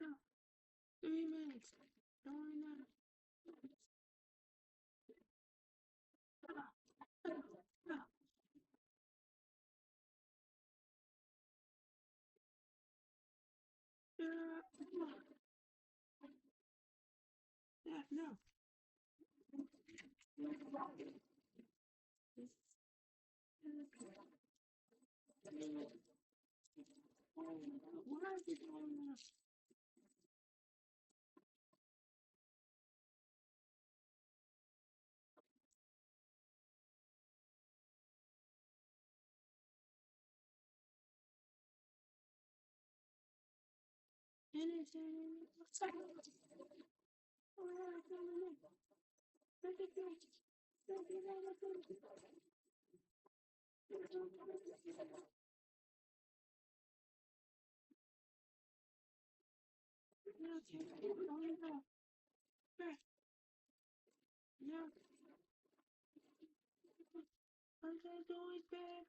No, 3 minutes. Going on. No. Why is it going on? Anything? No. I'm going to do it back.